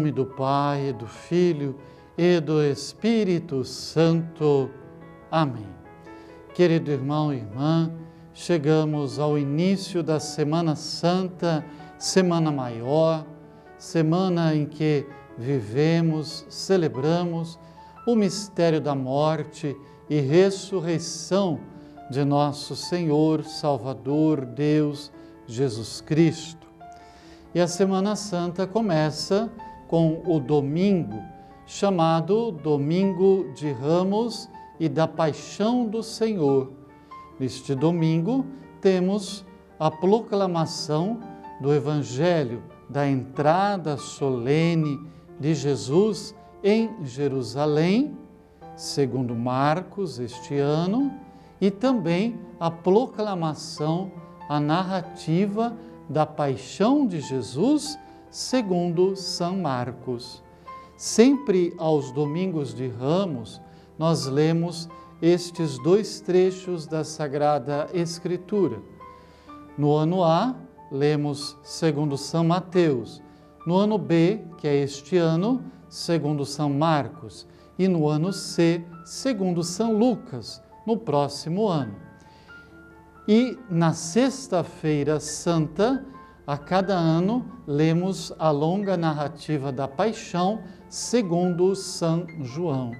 nome do Pai, do Filho e do Espírito Santo. Amém. Querido irmão e irmã, chegamos ao início da Semana Santa, Semana Maior, semana em que vivemos, celebramos o mistério da morte e ressurreição de nosso Senhor, Salvador, Deus, Jesus Cristo. E a Semana Santa começa com o domingo, chamado Domingo de Ramos e da Paixão do Senhor. Neste domingo, temos a proclamação do Evangelho da entrada solene de Jesus em Jerusalém, segundo Marcos, este ano, e também a proclamação, a narrativa da paixão de Jesus, segundo São Marcos. Sempre aos domingos de Ramos, nós lemos estes dois trechos da Sagrada Escritura. No ano A, lemos segundo São Mateus. No ano B, que é este ano, segundo São Marcos. E no ano C, segundo São Lucas, no próximo ano. E na Sexta-feira Santa, a cada ano, lemos a longa narrativa da Paixão, segundo São João.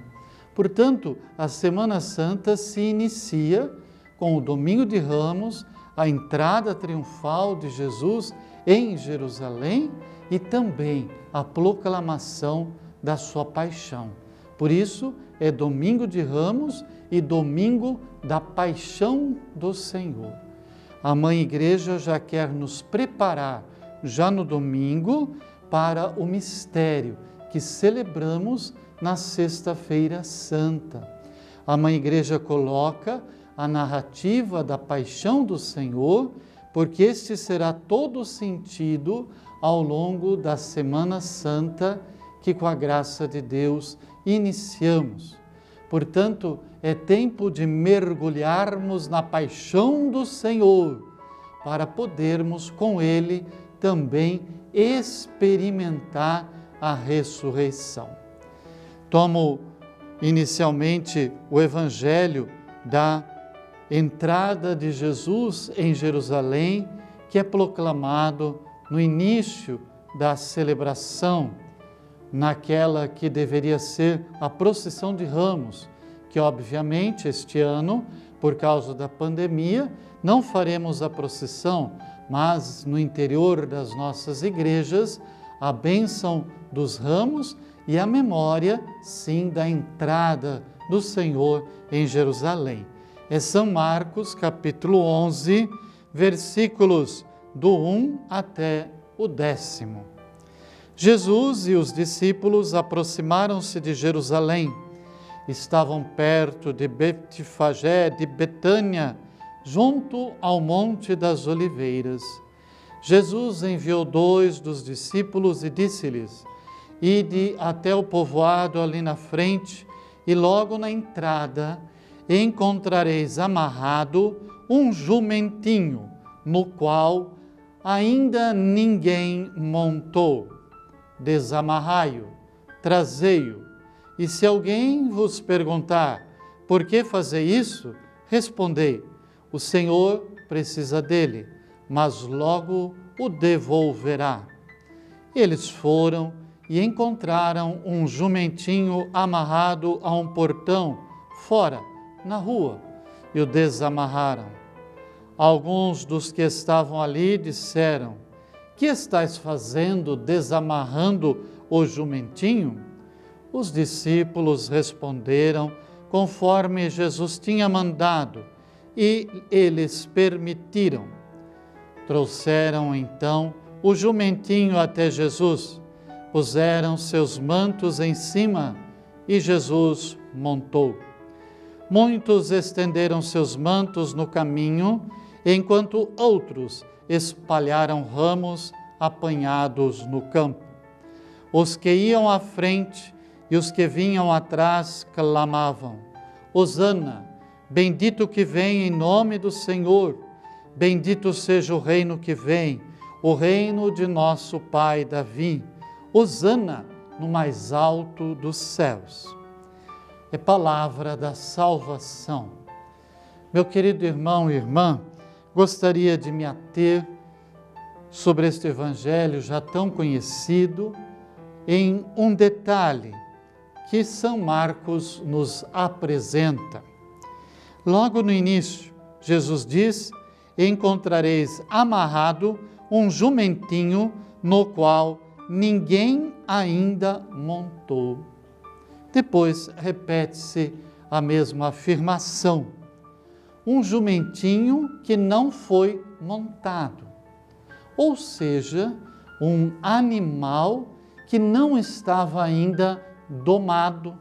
Portanto, a Semana Santa se inicia com o Domingo de Ramos, a entrada triunfal de Jesus em Jerusalém e também a proclamação da sua paixão. Por isso, é Domingo de Ramos e Domingo da Paixão do Senhor. A Mãe Igreja já quer nos preparar, já no domingo, para o mistério que celebramos na Sexta-feira Santa. A Mãe Igreja coloca a narrativa da Paixão do Senhor, porque este será todo o sentido ao longo da Semana Santa que, com a graça de Deus, iniciamos. Portanto, é tempo de mergulharmos na paixão do Senhor, para podermos com Ele também experimentar a ressurreição. Tomo inicialmente o Evangelho da entrada de Jesus em Jerusalém, que é proclamado no início da celebração, naquela que deveria ser a procissão de Ramos, que obviamente este ano, por causa da pandemia, não faremos a procissão, mas no interior das nossas igrejas, a bênção dos ramos e a memória, sim, da entrada do Senhor em Jerusalém. É São Marcos, capítulo 11, versículos do 1 até o 10. Jesus e os discípulos aproximaram-se de Jerusalém. Estavam perto de Betfagé, de Betânia, junto ao Monte das Oliveiras. Jesus enviou 2 dos discípulos e disse-lhes: Ide até o povoado ali na frente, e logo na entrada encontrareis amarrado um jumentinho, no qual ainda ninguém montou. Desamarrai-o, trazei-o. E se alguém vos perguntar: por que fazer isso? Respondei: o Senhor precisa dele, mas logo o devolverá. Eles foram e encontraram um jumentinho amarrado a um portão, fora, na rua, e o desamarraram. Alguns dos que estavam ali disseram: que estais fazendo desamarrando o jumentinho? Os discípulos responderam conforme Jesus tinha mandado, e eles permitiram. Trouxeram então o jumentinho até Jesus, puseram seus mantos em cima e Jesus montou. Muitos estenderam seus mantos no caminho, enquanto outros espalharam ramos apanhados no campo. Os que iam à frente e os que vinham atrás clamavam: Hosana, bendito que vem em nome do Senhor, bendito seja o reino que vem, o reino de nosso pai Davi. Hosana no mais alto dos céus. É palavra da salvação. Meu querido irmão e irmã, gostaria de me ater sobre este evangelho já tão conhecido em um detalhe que São Marcos nos apresenta. Logo no início, Jesus diz: encontrareis amarrado um jumentinho no qual ninguém ainda montou. Depois repete-se a mesma afirmação. Um jumentinho que não foi montado. Ou seja, um animal que não estava ainda domado.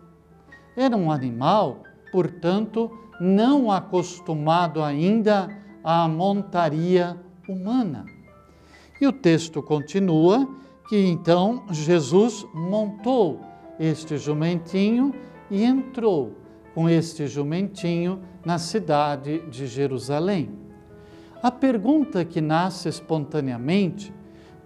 Era um animal, portanto, não acostumado ainda à montaria humana. E o texto continua que então Jesus montou este jumentinho e entrou com este jumentinho na cidade de Jerusalém. A pergunta que nasce espontaneamente: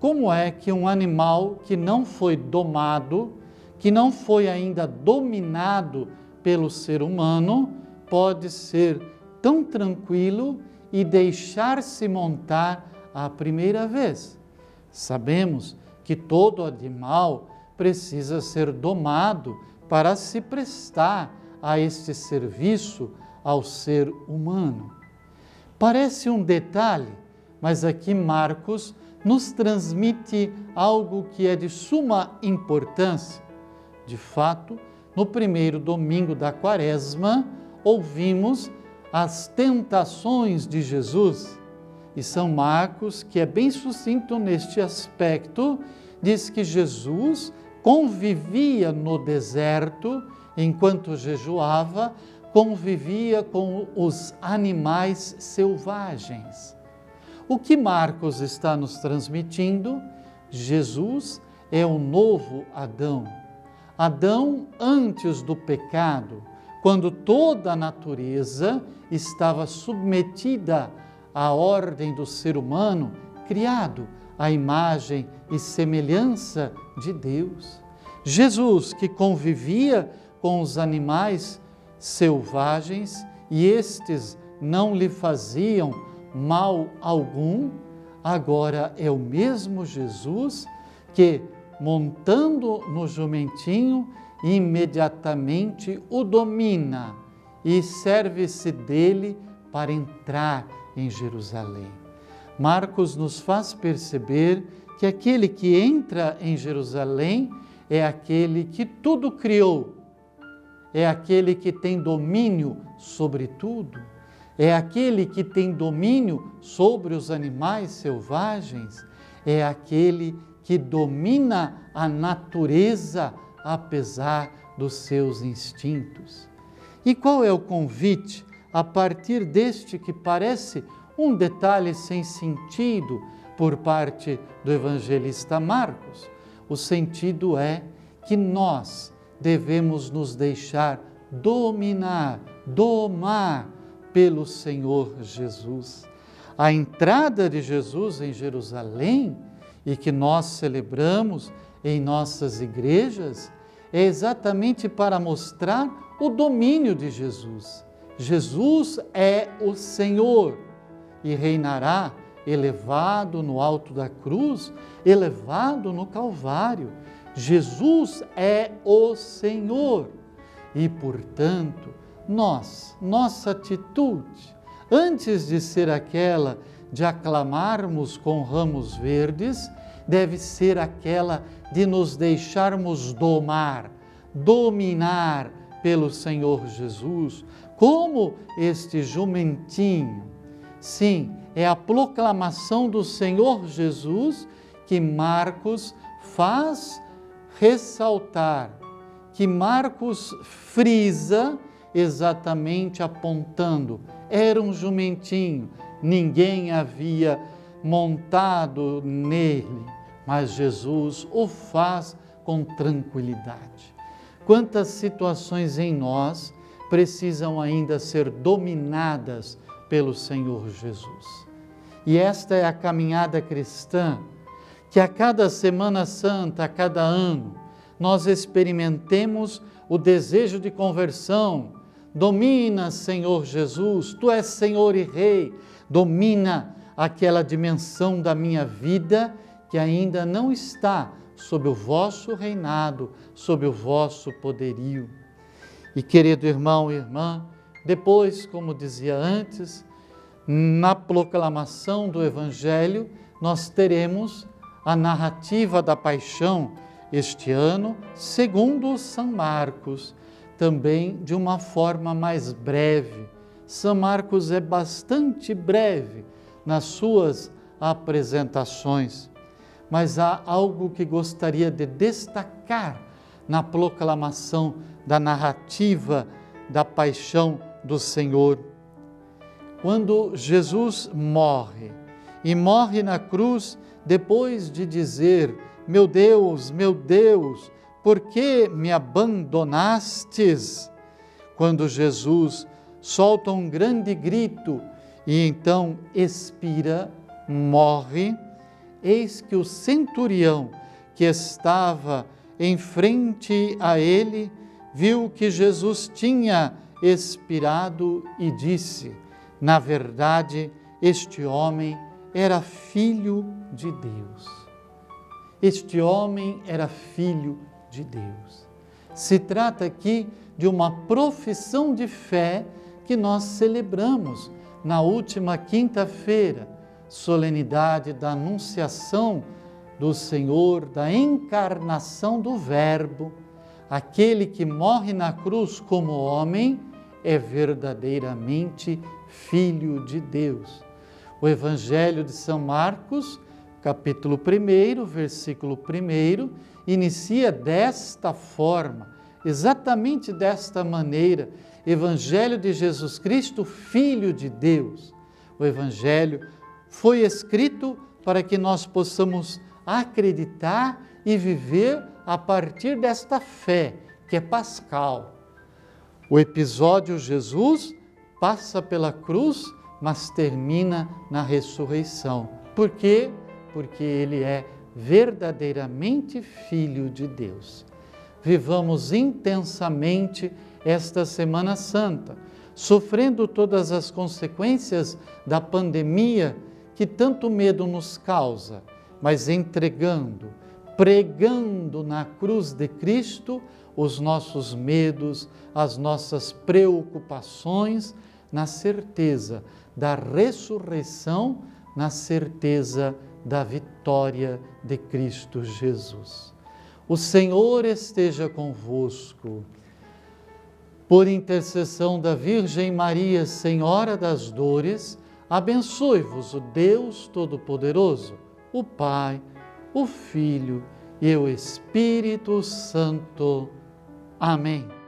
como é que um animal que não foi domado, que não foi ainda dominado pelo ser humano, pode ser tão tranquilo e deixar-se montar à primeira vez? Sabemos que todo animal precisa ser domado para se prestar a este serviço ao ser humano. Parece um detalhe, mas aqui Marcos nos transmite algo que é de suma importância. De fato, no primeiro domingo da Quaresma, ouvimos as tentações de Jesus. E São Marcos, que é bem sucinto neste aspecto, diz que Jesus convivia no deserto, enquanto jejuava, convivia com os animais selvagens. O que Marcos está nos transmitindo? Jesus é o novo Adão. Adão antes do pecado, quando toda a natureza estava submetida à ordem do ser humano, criado à imagem e semelhança de Deus. Jesus, que convivia com os animais selvagens e estes não lhe faziam mal algum, agora é o mesmo Jesus que, montando no jumentinho, imediatamente o domina e serve-se dele para entrar em Jerusalém. Marcos nos faz perceber que aquele que entra em Jerusalém é aquele que tudo criou, é aquele que tem domínio sobre tudo, é aquele que tem domínio sobre os animais selvagens, é aquele que domina a natureza apesar dos seus instintos. E qual é o convite a partir deste que parece um detalhe sem sentido por parte do evangelista Marcos? O sentido é que nós devemos nos deixar dominar, domar pelo Senhor Jesus. A entrada de Jesus em Jerusalém, e que nós celebramos em nossas igrejas, é exatamente para mostrar o domínio de Jesus. Jesus é o Senhor e reinará elevado no alto da cruz, elevado no Calvário. Jesus é o Senhor e, portanto, nossa atitude, antes de ser aquela de aclamarmos com ramos verdes, deve ser aquela de nos deixarmos domar, dominar pelo Senhor Jesus, como este jumentinho. Sim, é a proclamação do Senhor Jesus que Marcos faz ressaltar, que Marcos frisa exatamente apontando. Era um jumentinho, ninguém havia montado nele, mas Jesus o faz com tranquilidade. Quantas situações em nós precisam ainda ser dominadas pelo Senhor Jesus. E esta é a caminhada cristã, que a cada Semana Santa, a cada ano, nós experimentemos o desejo de conversão. Domina, Senhor Jesus, Tu és Senhor e Rei, domina aquela dimensão da minha vida que ainda não está sob o vosso reinado, sob o vosso poderio. E querido irmão e irmã, depois, como dizia antes, na proclamação do Evangelho, nós teremos a narrativa da paixão este ano, segundo São Marcos, também de uma forma mais breve. São Marcos é bastante breve nas suas apresentações, mas há algo que gostaria de destacar na proclamação da narrativa da paixão do Senhor. Quando Jesus morre, e morre na cruz depois de dizer: meu Deus, por que me abandonastes? Quando Jesus solta um grande grito e então expira, morre, eis que o centurião que estava em frente a ele viu que Jesus tinha expirado e disse: na verdade, este homem era filho de Deus. Este homem era filho de Deus. Se trata aqui de uma profissão de fé que nós celebramos na última quinta-feira, solenidade da Anunciação do Senhor, da encarnação do Verbo. Aquele que morre na cruz como homem é verdadeiramente filho de Deus. O Evangelho de São Marcos, capítulo 1, versículo 1, inicia desta forma, exatamente desta maneira: Evangelho de Jesus Cristo, Filho de Deus. O Evangelho foi escrito para que nós possamos acreditar e viver a partir desta fé, que é pascal. O episódio Jesus passa pela cruz, mas termina na ressurreição. Por quê? Porque Ele é verdadeiramente Filho de Deus. Vivamos intensamente esta Semana Santa, sofrendo todas as consequências da pandemia que tanto medo nos causa, mas entregando, pregando na cruz de Cristo os nossos medos, as nossas preocupações, na certeza da ressurreição, na certeza da vitória de Cristo Jesus. O Senhor esteja convosco. Por intercessão da Virgem Maria, Senhora das Dores, abençoe-vos o Deus Todo-Poderoso, o Pai, o Filho e o Espírito Santo. Amém.